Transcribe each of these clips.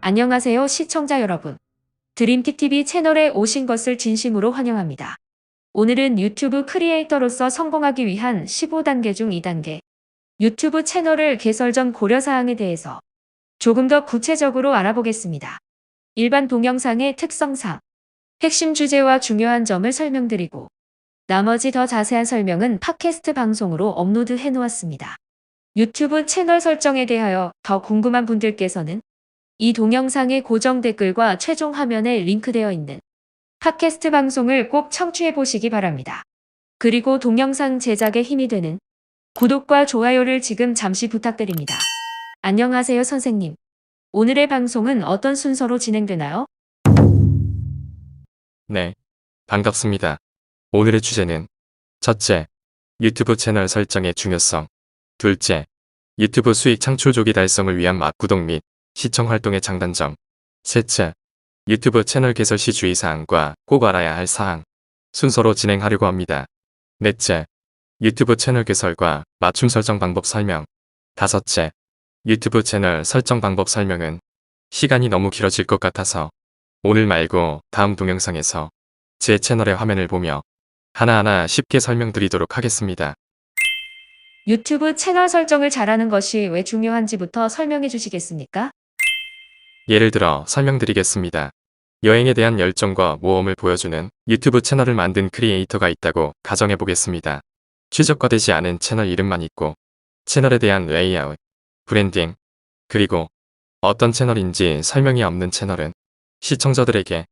안녕하세요, 시청자 여러분. 드림틱TV 채널에 오신 것을 진심으로 환영합니다. 오늘은 유튜브 크리에이터로서 성공하기 위한 15단계 중 2단계, 유튜브 채널을 개설 전 고려사항에 대해서 조금 더 구체적으로 알아보겠습니다. 일반 동영상의 특성상, 핵심 주제와 중요한 점을 설명드리고, 나머지 더 자세한 설명은 팟캐스트 방송으로 업로드해 놓았습니다. 유튜브 채널 설정에 대하여 더 궁금한 분들께서는 이 동영상의 고정 댓글과 최종 화면에 링크되어 있는 팟캐스트 방송을 꼭 청취해 보시기 바랍니다. 그리고 동영상 제작에 힘이 되는 구독과 좋아요를 지금 잠시 부탁드립니다. 안녕하세요, 선생님. 오늘의 방송은 어떤 순서로 진행되나요? 네, 반갑습니다. 오늘의 주제는 첫째, 유튜브 채널 설정의 중요성. 둘째, 유튜브 수익 창출 조기 달성을 위한 맛구독 및 시청 활동의 장단점. 셋째, 유튜브 채널 개설 시 주의사항과 꼭 알아야 할 사항. 순서로 진행하려고 합니다. 넷째, 유튜브 채널 개설과 맞춤 설정 방법 설명. 다섯째, 유튜브 채널 설정 방법 설명은 시간이 너무 길어질 것 같아서 오늘 말고 다음 동영상에서 제 채널의 화면을 보며 하나하나 쉽게 설명드리도록 하겠습니다. 유튜브 채널 설정을 잘하는 것이 왜 중요한지부터 설명해 주시겠습니까? 예를 들어 설명드리겠습니다. 여행에 대한 열정과 모험을 보여주는 유튜브 채널을 만든 크리에이터가 있다고 가정해 보겠습니다. 최적화되지 않은 채널 이름만 있고 채널에 대한 레이아웃, 브랜딩, 그리고 어떤 채널인지 설명이 없는 채널은 시청자들에게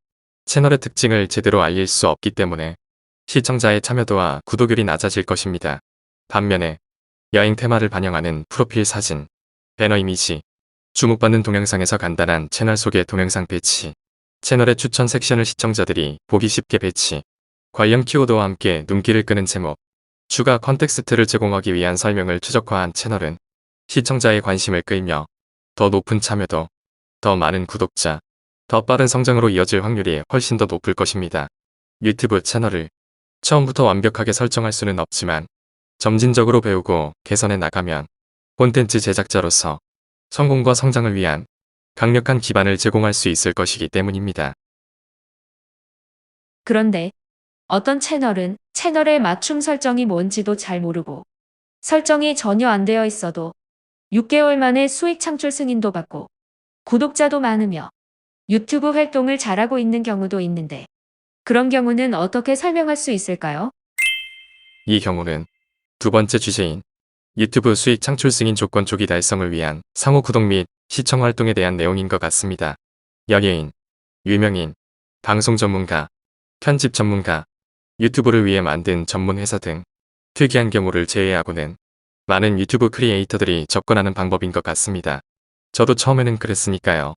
채널의 특징을 제대로 알릴 수 없기 때문에 시청자의 참여도와 구독률이 낮아질 것입니다. 반면에 여행 테마를 반영하는 프로필 사진, 배너 이미지, 주목받는 동영상에서 간단한 채널 소개 동영상 배치, 채널의 추천 섹션을 시청자들이 보기 쉽게 배치, 관련 키워드와 함께 눈길을 끄는 제목, 추가 컨텍스트를 제공하기 위한 설명을 최적화한 채널은 시청자의 관심을 끌며 더 높은 참여도, 더 많은 구독자, 더 빠른 성장으로 이어질 확률이 훨씬 더 높을 것입니다. 유튜브 채널을 처음부터 완벽하게 설정할 수는 없지만 점진적으로 배우고 개선해 나가면 콘텐츠 제작자로서 성공과 성장을 위한 강력한 기반을 제공할 수 있을 것이기 때문입니다. 그런데 어떤 채널은 채널의 맞춤 설정이 뭔지도 잘 모르고 설정이 전혀 안 되어 있어도 6개월 만에 수익 창출 승인도 받고 구독자도 많으며 유튜브 활동을 잘하고 있는 경우도 있는데 그런 경우는 어떻게 설명할 수 있을까요? 이 경우는 두 번째 주제인 유튜브 수익 창출 승인 조건 조기 달성을 위한 상호 구독 및 시청 활동에 대한 내용인 것 같습니다. 연예인, 유명인, 방송 전문가, 편집 전문가, 유튜브를 위해 만든 전문 회사 등 특이한 경우를 제외하고는 많은 유튜브 크리에이터들이 접근하는 방법인 것 같습니다. 저도 처음에는 그랬으니까요.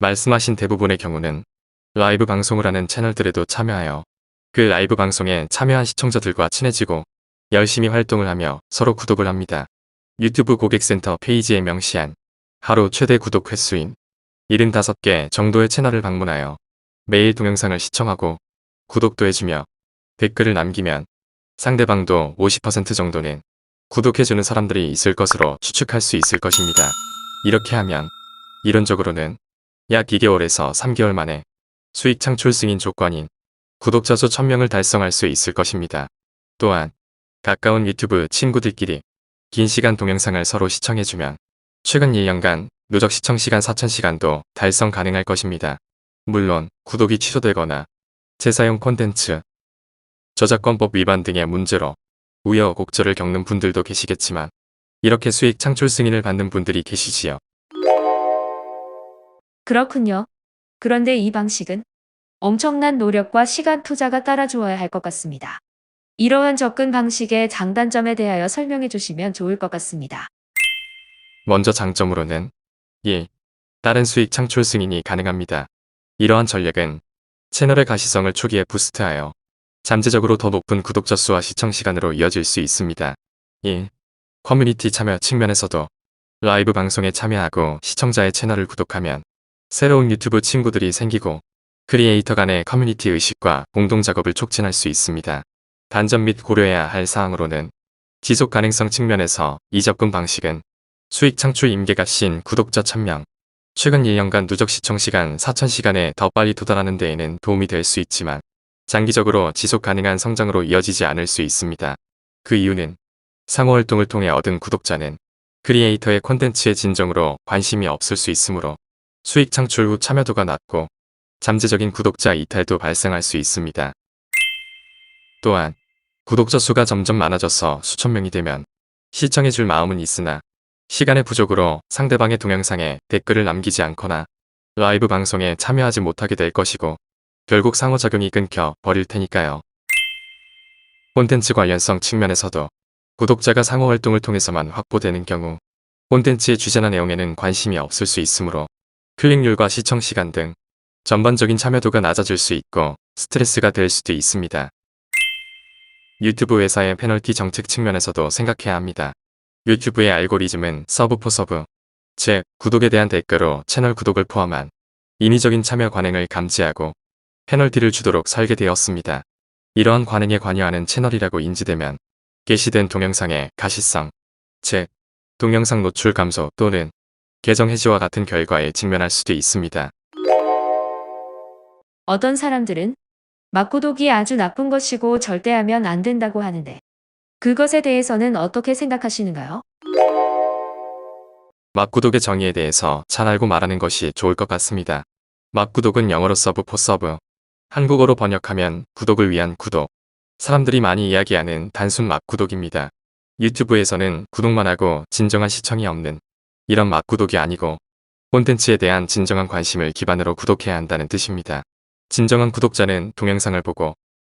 말씀하신 대부분의 경우는 라이브 방송을 하는 채널들에도 참여하여 그 라이브 방송에 참여한 시청자들과 친해지고 열심히 활동을 하며 서로 구독을 합니다. 유튜브 고객센터 페이지에 명시한 하루 최대 구독 횟수인 75개 정도의 채널을 방문하여 매일 동영상을 시청하고 구독도 해주며 댓글을 남기면 상대방도 50% 정도는 구독해주는 사람들이 있을 것으로 추측할 수 있을 것입니다. 이렇게 하면 이론적으로는 약 2개월에서 3개월 만에 수익 창출 승인 조건인 구독자 수 1000명을 달성할 수 있을 것입니다. 또한 가까운 유튜브 친구들끼리 긴 시간 동영상을 서로 시청해주면 최근 1년간 누적 시청 시간 4000시간도 달성 가능할 것입니다. 물론 구독이 취소되거나 재사용 콘텐츠, 저작권법 위반 등의 문제로 우여곡절을 겪는 분들도 계시겠지만 이렇게 수익 창출 승인을 받는 분들이 계시지요. 그렇군요. 그런데 이 방식은 엄청난 노력과 시간 투자가 따라주어야 할 것 같습니다. 이러한 접근 방식의 장단점에 대하여 설명해 주시면 좋을 것 같습니다. 먼저 장점으로는 1. 다른 수익 창출 승인이 가능합니다. 이러한 전략은 채널의 가시성을 초기에 부스트하여 잠재적으로 더 높은 구독자 수와 시청 시간으로 이어질 수 있습니다. 1. 커뮤니티 참여 측면에서도 라이브 방송에 참여하고 시청자의 채널을 구독하면 새로운 유튜브 친구들이 생기고 크리에이터 간의 커뮤니티 의식과 공동 작업을 촉진할 수 있습니다. 단점 및 고려해야 할 사항으로는 지속 가능성 측면에서 이 접근 방식은 수익 창출 임계가 신 구독자 1000명, 최근 1년간 누적 시청시간 4,000시간에 더 빨리 도달하는 데에는 도움이 될 수 있지만 장기적으로 지속 가능한 성장으로 이어지지 않을 수 있습니다. 그 이유는 상호 활동을 통해 얻은 구독자는 크리에이터의 콘텐츠에 진정으로 관심이 없을 수 있으므로 수익 창출 후 참여도가 낮고 잠재적인 구독자 이탈도 발생할 수 있습니다. 또한 구독자 수가 점점 많아져서 수천 명이 되면 시청해줄 마음은 있으나 시간의 부족으로 상대방의 동영상에 댓글을 남기지 않거나 라이브 방송에 참여하지 못하게 될 것이고 결국 상호작용이 끊겨 버릴 테니까요. 콘텐츠 관련성 측면에서도 구독자가 상호 활동을 통해서만 확보되는 경우 콘텐츠의 주제나 내용에는 관심이 없을 수 있으므로 클릭률과 시청시간 등 전반적인 참여도가 낮아질 수 있고 스트레스가 될 수도 있습니다. 유튜브 회사의 페널티 정책 측면에서도 생각해야 합니다. 유튜브의 알고리즘은 서브 포 서브, 즉 구독에 대한 대가로 채널 구독을 포함한 인위적인 참여 관행을 감지하고 페널티를 주도록 설계되었습니다. 이러한 관행에 관여하는 채널이라고 인지되면 게시된 동영상의 가시성, 즉 동영상 노출 감소 또는 계정 해지와 같은 결과에 직면할 수도 있습니다. 어떤 사람들은 맞구독이 아주 나쁜 것이고 절대 하면 안 된다고 하는데 그것에 대해서는 어떻게 생각하시는가요? 맞구독의 정의에 대해서 잘 알고 말하는 것이 좋을 것 같습니다. 맞구독은 영어로 서브 포 서브, 한국어로 번역하면 구독을 위한 구독. 사람들이 많이 이야기하는 단순 맞구독입니다. 유튜브에서는 구독만 하고 진정한 시청이 없는 이런 맞구독이 아니고 콘텐츠에 대한 진정한 관심을 기반으로 구독해야 한다는 뜻입니다. 진정한 구독자는 동영상을 보고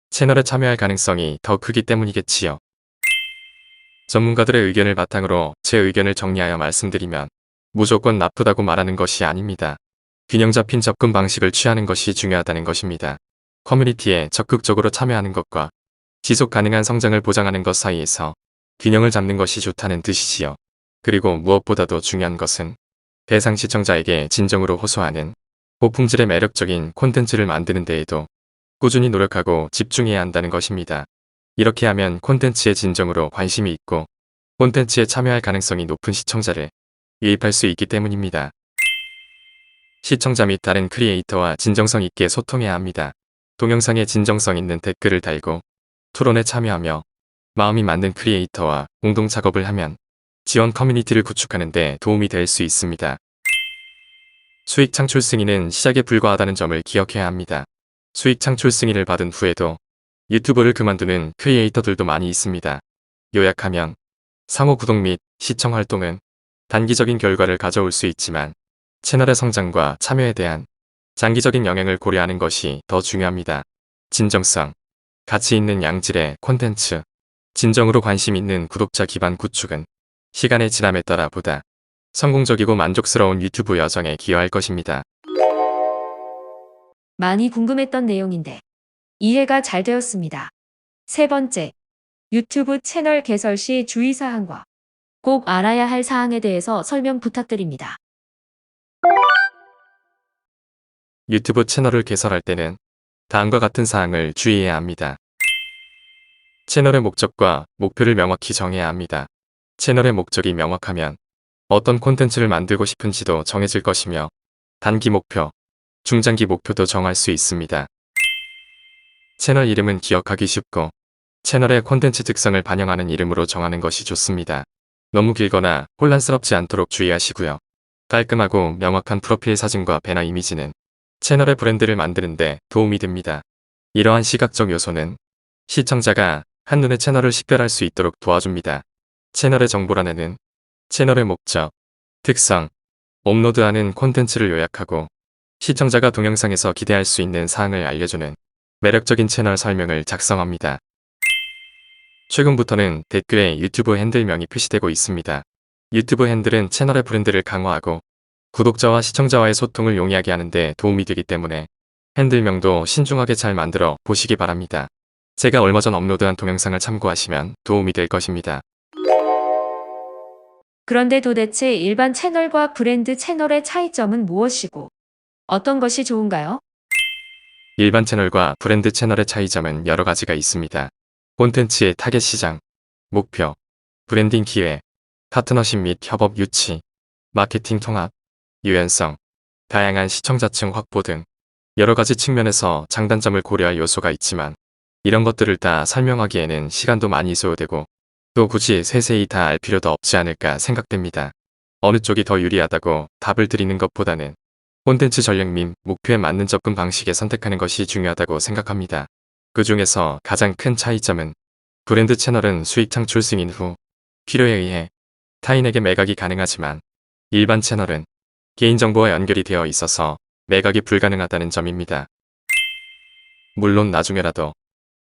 채널에 참여할 가능성이 더 크기 때문이겠지요. 전문가들의 의견을 바탕으로 제 의견을 정리하여 말씀드리면 무조건 나쁘다고 말하는 것이 아닙니다. 균형 잡힌 접근 방식을 취하는 것이 중요하다는 것입니다. 커뮤니티에 적극적으로 참여하는 것과 지속 가능한 성장을 보장하는 것 사이에서 균형을 잡는 것이 좋다는 뜻이지요. 그리고 무엇보다도 중요한 것은 대상 시청자에게 진정으로 호소하는 고품질의 매력적인 콘텐츠를 만드는 데에도 꾸준히 노력하고 집중해야 한다는 것입니다. 이렇게 하면 콘텐츠에 진정으로 관심이 있고 콘텐츠에 참여할 가능성이 높은 시청자를 유입할 수 있기 때문입니다. 시청자 및 다른 크리에이터와 진정성 있게 소통해야 합니다. 동영상에 진정성 있는 댓글을 달고 토론에 참여하며 마음이 맞는 크리에이터와 공동 작업을 하면 지원 커뮤니티를 구축하는 데 도움이 될 수 있습니다. 수익 창출 승인은 시작에 불과하다는 점을 기억해야 합니다. 수익 창출 승인을 받은 후에도 유튜브를 그만두는 크리에이터들도 많이 있습니다. 요약하면 상호 구독 및 시청 활동은 단기적인 결과를 가져올 수 있지만 채널의 성장과 참여에 대한 장기적인 영향을 고려하는 것이 더 중요합니다. 진정성, 가치 있는 양질의 콘텐츠, 진정으로 관심 있는 구독자 기반 구축은 시간의 지남에 따라 보다 성공적이고 만족스러운 유튜브 여정에 기여할 것입니다. 많이 궁금했던 내용인데 이해가 잘 되었습니다. 세 번째, 유튜브 채널 개설 시 주의사항과 꼭 알아야 할 사항에 대해서 설명 부탁드립니다. 유튜브 채널을 개설할 때는 다음과 같은 사항을 주의해야 합니다. 채널의 목적과 목표를 명확히 정해야 합니다. 채널의 목적이 명확하면 어떤 콘텐츠를 만들고 싶은지도 정해질 것이며 단기 목표, 중장기 목표도 정할 수 있습니다. 채널 이름은 기억하기 쉽고 채널의 콘텐츠 특성을 반영하는 이름으로 정하는 것이 좋습니다. 너무 길거나 혼란스럽지 않도록 주의하시고요. 깔끔하고 명확한 프로필 사진과 배너 이미지는 채널의 브랜드를 만드는 데 도움이 됩니다. 이러한 시각적 요소는 시청자가 한눈에 채널을 식별할 수 있도록 도와줍니다. 채널의 정보란에는 채널의 목적, 특성, 업로드하는 콘텐츠를 요약하고 시청자가 동영상에서 기대할 수 있는 사항을 알려주는 매력적인 채널 설명을 작성합니다. 최근부터는 댓글에 유튜브 핸들명이 표시되고 있습니다. 유튜브 핸들은 채널의 브랜드를 강화하고 구독자와 시청자와의 소통을 용이하게 하는 데 도움이 되기 때문에 핸들명도 신중하게 잘 만들어 보시기 바랍니다. 제가 얼마 전 업로드한 동영상을 참고하시면 도움이 될 것입니다. 그런데 도대체 일반 채널과 브랜드 채널의 차이점은 무엇이고 어떤 것이 좋은가요? 일반 채널과 브랜드 채널의 차이점은 여러 가지가 있습니다. 콘텐츠의 타겟 시장, 목표, 브랜딩 기회, 파트너십 및 협업 유치, 마케팅 통합, 유연성, 다양한 시청자층 확보 등 여러 가지 측면에서 장단점을 고려할 요소가 있지만 이런 것들을 다 설명하기에는 시간도 많이 소요되고 또 굳이 세세히 다 알 필요도 없지 않을까 생각됩니다. 어느 쪽이 더 유리하다고 답을 드리는 것보다는 콘텐츠 전략 및 목표에 맞는 접근 방식에 선택하는 것이 중요하다고 생각합니다. 그 중에서 가장 큰 차이점은 브랜드 채널은 수익 창출 승인 후 필요에 의해 타인에게 매각이 가능하지만 일반 채널은 개인정보와 연결이 되어 있어서 매각이 불가능하다는 점입니다. 물론 나중에라도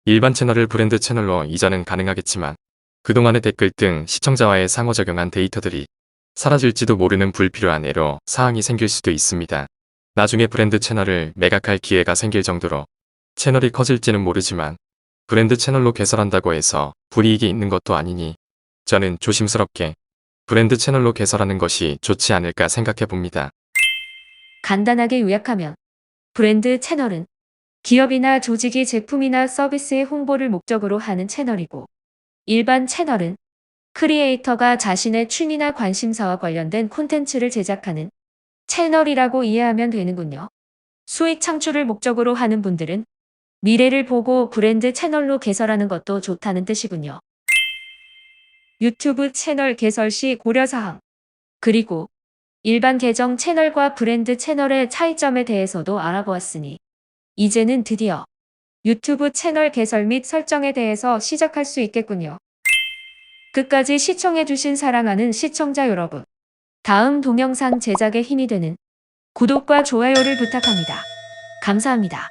일반 채널을 브랜드 채널로 이전은 가능하겠지만 그동안의 댓글 등 시청자와의 상호작용한 데이터들이 사라질지도 모르는 불필요한 애로 사항이 생길 수도 있습니다. 나중에 브랜드 채널을 매각할 기회가 생길 정도로 채널이 커질지는 모르지만 브랜드 채널로 개설한다고 해서 불이익이 있는 것도 아니니 저는 조심스럽게 브랜드 채널로 개설하는 것이 좋지 않을까 생각해 봅니다. 간단하게 요약하면 브랜드 채널은 기업이나 조직이 제품이나 서비스의 홍보를 목적으로 하는 채널이고 일반 채널은 크리에이터가 자신의 취미나 관심사와 관련된 콘텐츠를 제작하는 채널이라고 이해하면 되는군요. 수익 창출을 목적으로 하는 분들은 미래를 보고 브랜드 채널로 개설하는 것도 좋다는 뜻이군요. 유튜브 채널 개설 시 고려사항, 그리고 일반 계정 채널과 브랜드 채널의 차이점에 대해서도 알아보았으니 이제는 드디어 유튜브 채널 개설 및 설정에 대해서 시작할 수 있겠군요. 끝까지 시청해주신 사랑하는 시청자 여러분, 다음 동영상 제작에 힘이 되는 구독과 좋아요를 부탁합니다. 감사합니다.